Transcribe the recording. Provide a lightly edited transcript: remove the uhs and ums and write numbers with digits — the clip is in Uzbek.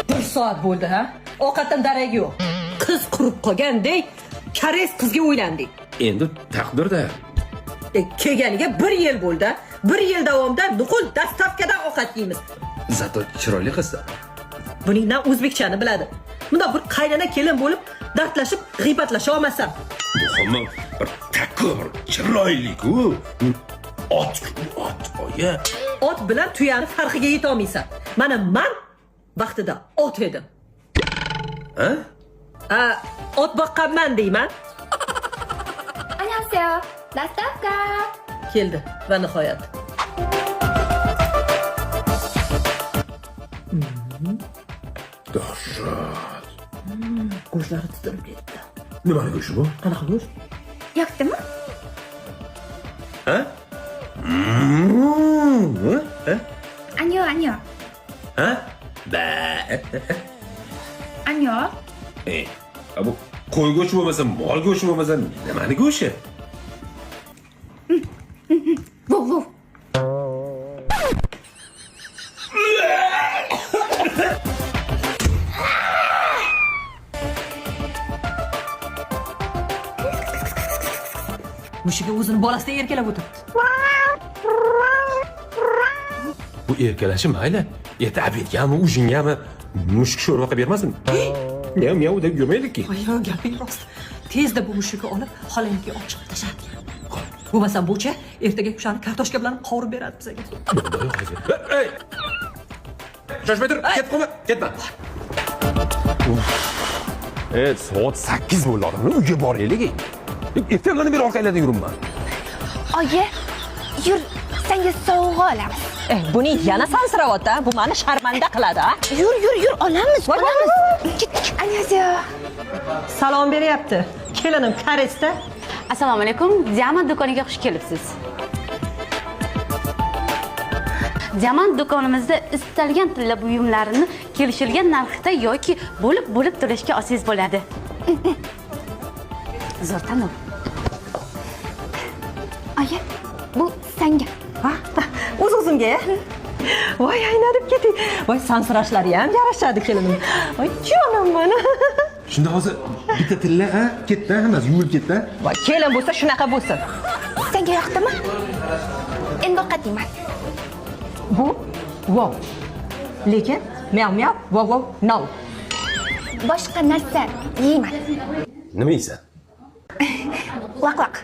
Bir soat bo'ldi ha? Ovqatdan darak yo'q. Qiz qurib qolgandek, koreys qizga uylandik. Endi taqdirda. Kelganiga 1 yil bo'ldi. 1 yil davomida nuqul dastavkadan ovqat yeymiz. Zato chiroyli qiz. Buning na o'zbekchani biladi. Bunda bir qaynana kelin bo'lib, dardlashib, g'iybatlasha olmasam. Muhimi bir takkur, chiroyli-ku. Ot, oya. Ot bilan tuyani farqiga yeta olmaysan. Mana men vaqtida ot edim. Ha? Ot boqqanman deyman. 안녕하세요. 나스타카. Keldi va nihoyat. Dahshat. Go'shtlari titrib ketdi. Nima go'shi bu? Qanaqa go'sht? Yoqdimi? Ha? 아니요, 아니요. Ha? Ba. 아니요. Bu qo'y go'shti bo'lmasa, mol go'shti bo'lmasa, nimani go'shti? 뭐. Mushiga o'zini bolasida erkalab o'tiribdi. Bu erkalashi mayli. Ertabetgami, ujingami mushuk sho'rva qilib bermasin. Miyav deb yurmaylik-ki. Voy, gaping rost. Tezda bu mushukni olib, xolangiga olib chiqib tashladi. Bo'lmasam bo'cha ertaga kushani kartoshka bilan qovurib beradi bizga. Ey! Shoshmay tur, ketma, ketma. Soat 8 bo'ldi, odamlar uyga boraylik. Ertalarni beri orqanglarda yuribman. Oyi, yur, senga sovg'a olamiz. Buni yana sansirayapti, bu meni sharmanda qiladi. Yur, olamiz. Ketdik. 안녕하세요. Salom beryapti. Kelinim koreysda. Assalomu alaykum. Diamant do'koniga xush kelibsiz. Diamant do'konimizda istalgan tilla buyumlarini kelishilgan narxda yoki bo'lib to'lashga olsangiz bo'ladi. Zo'r tanlov. Oyi, bu senga. Ha? O'z-o'zimga. Voy, aynadib ketdi. Voy, sansirashlari ham yarashadi kelinim. Voy, jonim meni. Shunda hozir bitta tilla, ha? Ketdi, hammasi yuvilib ketdi. Voy, kelin bo'lsa shunaqa bo'lsin. Senga yoqdimi? Endi ovqat yeyman. Bu wow. Lekin miyav, wow, no. Boshqa narsa yeyman. Nima yeysan? Vaq.